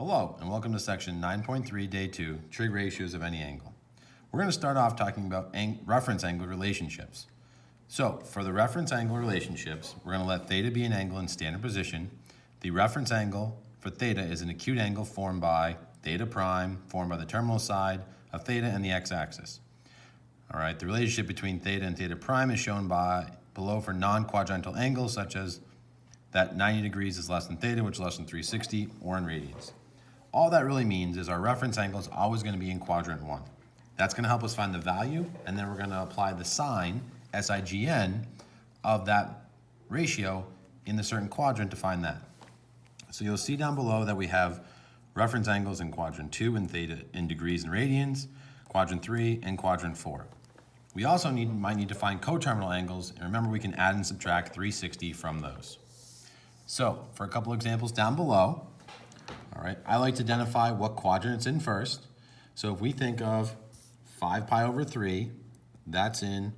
Hello, and welcome to section 9.3, day 2, trig ratios of any angle. We're going to start off talking about reference angle relationships. So, for the reference angle relationships, we're going to let theta be an angle in standard position. The reference angle for theta is an acute angle formed by theta prime, formed by the terminal side of theta and the x-axis. All right, the relationship between theta and theta prime is shown by below for non-quadrantal angles, such as that 90 degrees is less than theta, which is less than 360, or in radians. All that really means is our reference angle is always going to be in quadrant 1. That's going to help us find the value, and then we're going to apply the sign, SIGN, of that ratio in the certain quadrant to find that. So you'll see down below that we have reference angles in quadrant 2 in theta in degrees and radians, quadrant 3, and quadrant 4. We also might need to find coterminal angles, and remember we can add and subtract 360 from those. So for a couple examples down below, all right, I like to identify what quadrant it's in first. So if we think of 5 pi over 3, that's in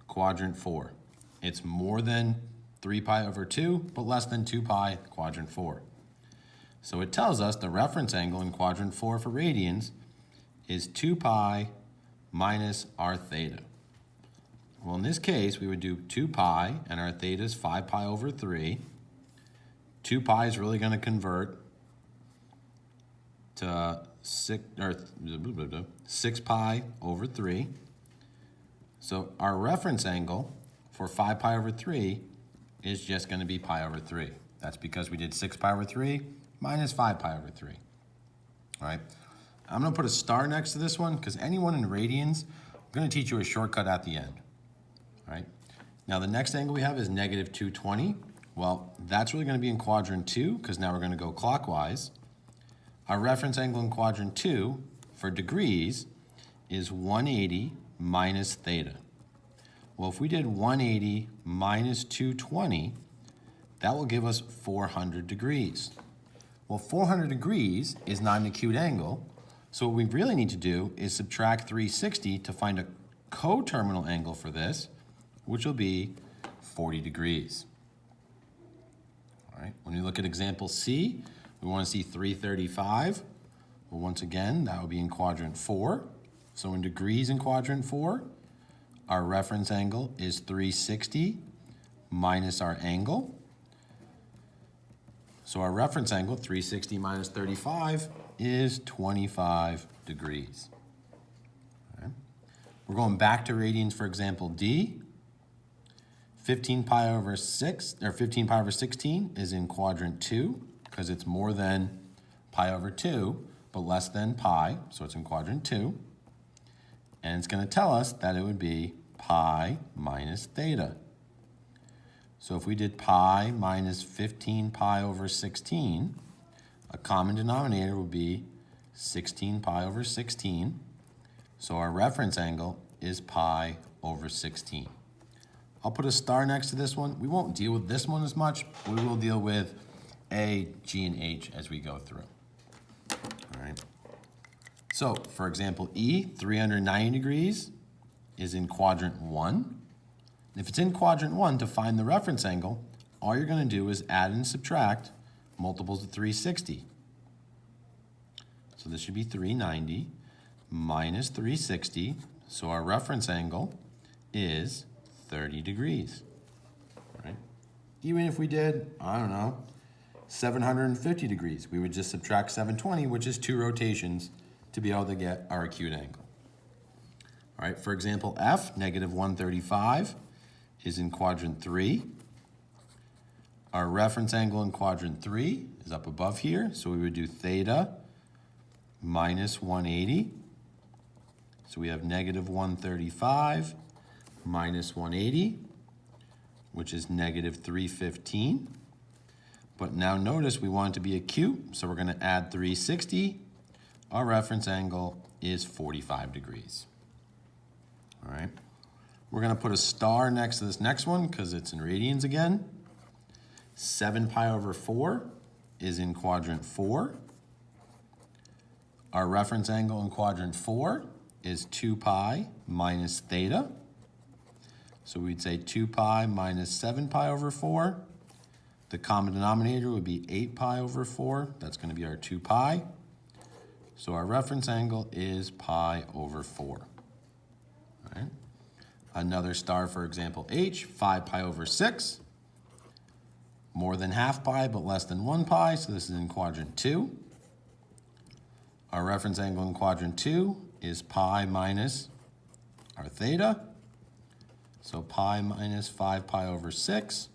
quadrant 4. It's more than 3 pi over 2, but less than 2 pi, quadrant 4. So it tells us the reference angle in quadrant 4 for radians is 2 pi minus our theta. Well, in this case, we would do 2 pi, and our theta is 5 pi over 3. 2 pi is really going to convert to 6 pi over 3. So our reference angle for 5 pi over 3 is just going to be pi over 3. That's because we did 6 pi over 3 minus 5 pi over 3. All right. I'm going to put a star next to this one because anyone in radians, I'm going to teach you a shortcut at the end. All right. Now the next angle we have is negative 220. Well, that's really going to be in quadrant 2 because now we're going to go clockwise. Our reference angle in quadrant 2 for degrees is 180 minus theta. Well, if we did 180 minus 220, that will give us 400 degrees. Well, 400 degrees is not an acute angle, so what we really need to do is subtract 360 to find a coterminal angle for this, which will be 40 degrees. All right, when we look at example C, we want to see 335. Well, once again, that would be in quadrant 4. So in degrees in quadrant 4, our reference angle is 360 minus our angle. So our reference angle, 360 minus 35, is 25 degrees. All right. We're going back to radians for example D. 15 pi over 16 is in quadrant 2 because it's more than pi over 2, but less than pi, so it's in quadrant 2. And it's going to tell us that it would be pi minus theta. So if we did pi minus 15 pi over 16, a common denominator would be 16 pi over 16. So our reference angle is pi over 16. I'll put a star next to this one. We won't deal with this one as much, but we will deal with A, G, and H as we go through. All right. So, for example, E, 390 degrees is in quadrant 1. If it's in quadrant 1, to find the reference angle, all you're going to do is add and subtract multiples of 360. So this should be 390 minus 360. So our reference angle is 30 degrees. All right. Even if we did, I don't know, 750 degrees, we would just subtract 720, which is 2 rotations, to be able to get our acute angle. All right, for example, F, negative 135, is in quadrant 3. Our reference angle in quadrant 3 is up above here, so we would do theta minus 180. So we have negative 135 minus 180, which is negative 315. But now notice we want it to be acute, so we're going to add 360. Our reference angle is 45 degrees. All right. We're going to put a star next to this next one because it's in radians again. 7 pi over 4 is in quadrant 4. Our reference angle in quadrant 4 is 2 pi minus theta. So we'd say 2 pi minus 7 pi over 4. The common denominator would be 8 pi over 4. That's going to be our 2 pi. So our reference angle is pi over 4. All right. Another star, for example, H, 5 pi over 6. More than half pi, but less than 1 pi, so this is in quadrant 2. Our reference angle in quadrant 2 is pi minus our theta. So pi minus 5 pi over 6.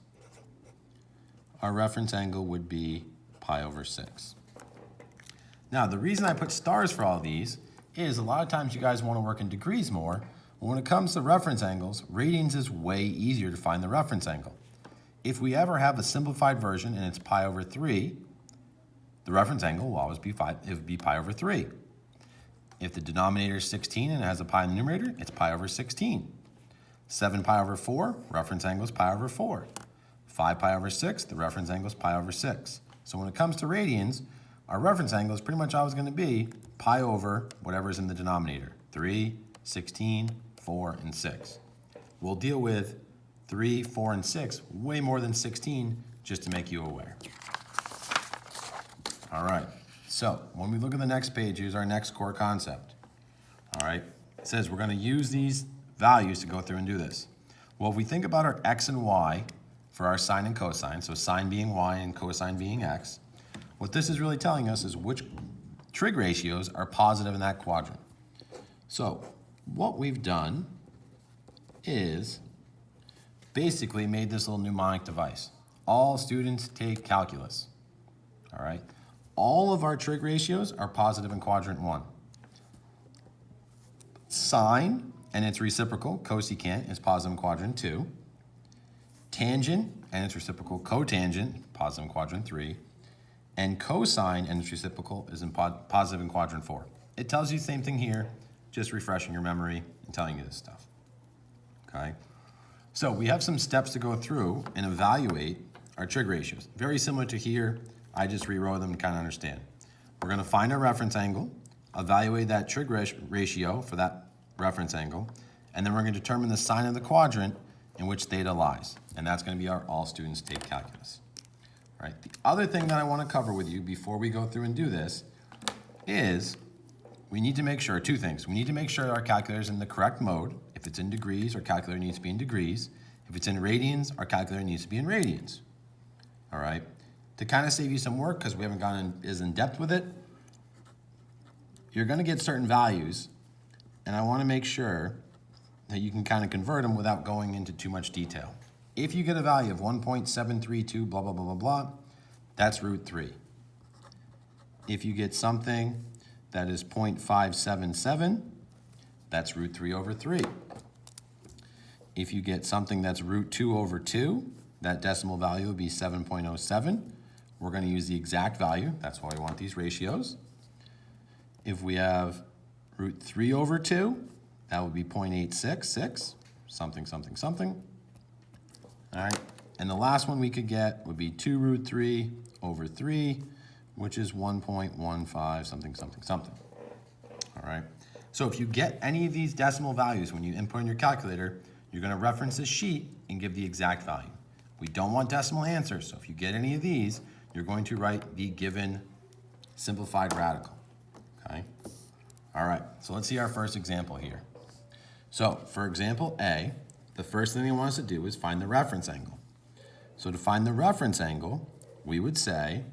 Our reference angle would be pi over 6. Now, the reason I put stars for all these is a lot of times you guys want to work in degrees more. But when it comes to reference angles, radians is way easier to find the reference angle. If we ever have a simplified version and it's pi over 3, the reference angle will always be it would be pi over 3. If the denominator is 16 and it has a pi in the numerator, it's pi over 16. 7 pi over 4, reference angle is pi over 4. 5 pi over 6, the reference angle is pi over 6. So when it comes to radians, our reference angle is pretty much always going to be pi over whatever's in the denominator. 3, 16, 4, and 6. We'll deal with 3, 4, and 6 way more than 16 just to make you aware. All right, so when we look at the next page, here's our next core concept. All right, it says we're going to use these values to go through and do this. Well, if we think about our x and y for our sine and cosine, so sine being y and cosine being x, what this is really telling us is which trig ratios are positive in that quadrant. So what we've done is basically made this little mnemonic device. All students take calculus. All right. All of our trig ratios are positive in quadrant 1. Sine and its reciprocal, cosecant, is positive in quadrant 2. Tangent and its reciprocal, cotangent, positive in quadrant 3. And cosine and its reciprocal is positive in quadrant 4. It tells you the same thing here, just refreshing your memory and telling you this stuff. Okay? So we have some steps to go through and evaluate our trig ratios. Very similar to here. I just rewrote them to kind of understand. We're going to find our reference angle, evaluate that trig ratio for that reference angle, and then we're going to determine the sign of the quadrant in which theta lies. And that's going to be our all students take calculus. All right. The other thing that I want to cover with you before we go through and do this is we need to make sure two things. We need to make sure our calculator is in the correct mode. If it's in degrees, our calculator needs to be in degrees. If it's in radians, our calculator needs to be in radians. All right. To kind of save you some work, because we haven't gone as in depth with it, you're going to get certain values, and I want to make sure that you can kind of convert them without going into too much detail. If you get a value of 1.732, blah, blah, blah, blah, blah, that's root 3. If you get something that is 0.577, that's root 3 over 3. If you get something that's root 2 over 2, that decimal value would be 7.07. We're going to use the exact value. That's why we want these ratios. If we have root 3 over 2, that would be 0.866, something, something, something. All right. And the last one we could get would be 2 root 3 over 3, which is 1.15, something, something, something. All right. So if you get any of these decimal values when you input in your calculator, you're going to reference this sheet and give the exact value. We don't want decimal answers, so if you get any of these, you're going to write the given simplified radical, okay? All right, so let's see our first example here. So for example A, the first thing they want us to do is find the reference angle. So to find the reference angle, we would say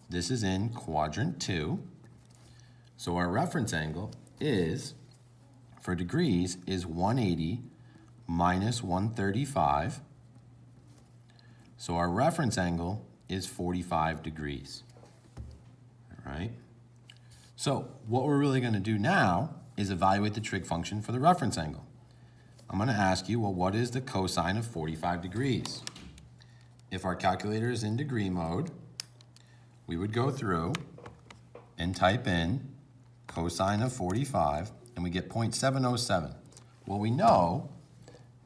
this is in quadrant 2. So our reference angle is, for degrees, is 180 minus 135. So our reference angle is 45 degrees. All right. So what we're really going to do now is evaluate the trig function for the reference angle. I'm going to ask you, well, what is the cosine of 45 degrees? If our calculator is in degree mode, we would go through and type in cosine of 45, and we get 0.707. Well, we know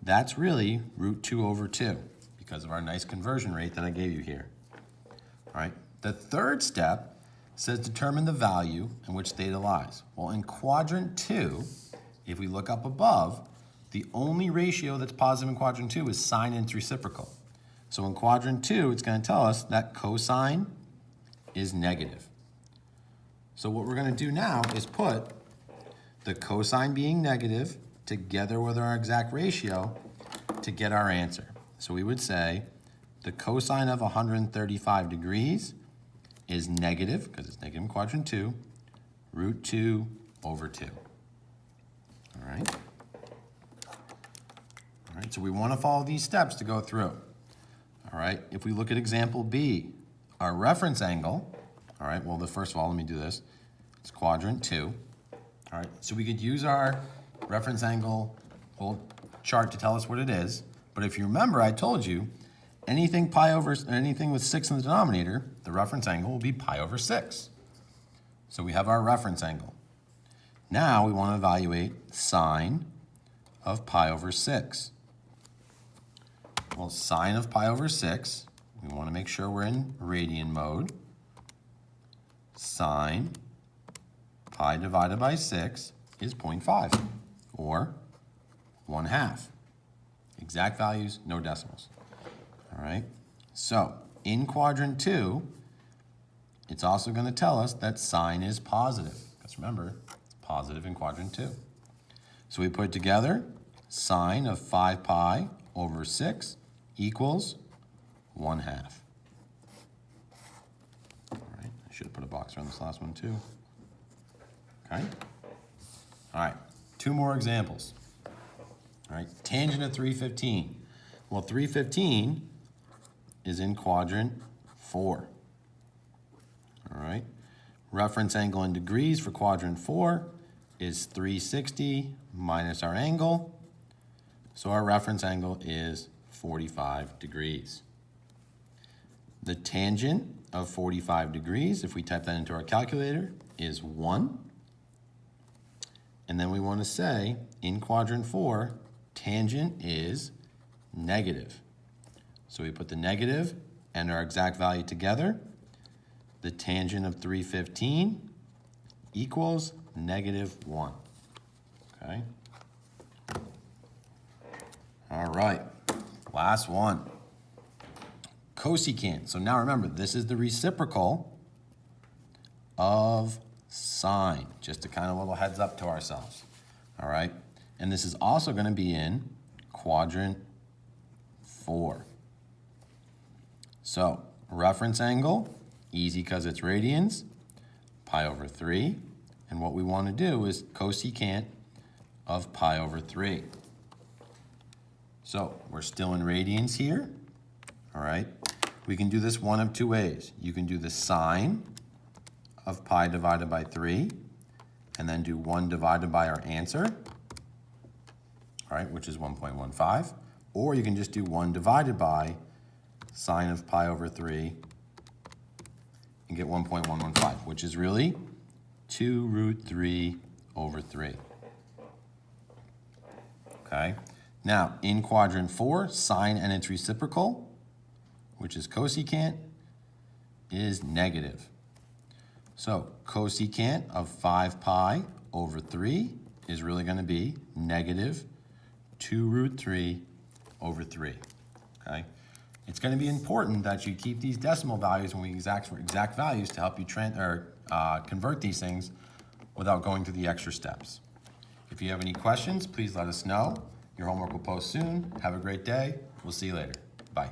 that's really root 2 over 2 because of our nice conversion rate that I gave you here. All right. The third step says determine the value in which theta lies. Well, in quadrant 2, if we look up above, the only ratio that's positive in quadrant 2 is sine and its reciprocal. So in quadrant 2, it's going to tell us that cosine is negative. So what we're going to do now is put the cosine being negative together with our exact ratio to get our answer. So we would say the cosine of 135 degrees is negative, because it's negative in quadrant 2, root 2 over 2. All right? All right, so we want to follow these steps to go through. All right, if we look at example B, our reference angle, all right, well, first of all, let me do this. It's quadrant 2. All right, so we could use our reference angle little chart to tell us what it is. But if you remember, I told you, anything with 6 in the denominator, the reference angle will be pi over 6. So we have our reference angle. Now we want to evaluate sine of pi over 6. Well, sine of pi over 6, we want to make sure we're in radian mode. Sine pi divided by 6 is 0.5, or 1/2. Exact values, no decimals. All right, so in quadrant 2, it's also going to tell us that sine is positive. Because remember, it's positive in quadrant 2. So we put it together, sine of 5 pi over 6 equals 1/2. All right, I should have put a box around this last one too. Okay. All right, 2 more examples. All right, tangent of 315. Well, 315 is in quadrant 4. All right, reference angle in degrees for quadrant 4 is 360 minus our angle. So our reference angle is 45 degrees. The tangent of 45 degrees, if we type that into our calculator, is 1. And then we want to say, in quadrant 4, tangent is negative. So we put the negative and our exact value together. The tangent of 315 equals -1. Okay? All right, last one. Cosecant. So now remember, this is the reciprocal of sine, just to kind of a little heads up to ourselves. All right, and this is also going to be in quadrant 4. So reference angle, easy because it's radians, pi over 3. And what we want to do is cosecant of pi over 3. So we're still in radians here. All right, we can do this one of 2 ways. You can do the sine of pi divided by 3, and then do 1 divided by our answer, all right, which is 1.15. Or you can just do 1 divided by sine of pi over 3 and get 1.115, which is really 2 root 3 over 3. Okay, now in quadrant 4, sine and its reciprocal, which is cosecant, is negative. So cosecant of 5 pi over 3 is really going to be negative 2 root 3 over 3. Okay, it's going to be important that you keep these decimal values when we exact values to help you convert these things without going through the extra steps. If you have any questions, please let us know. Your homework will post soon. Have a great day. We'll see you later. Bye.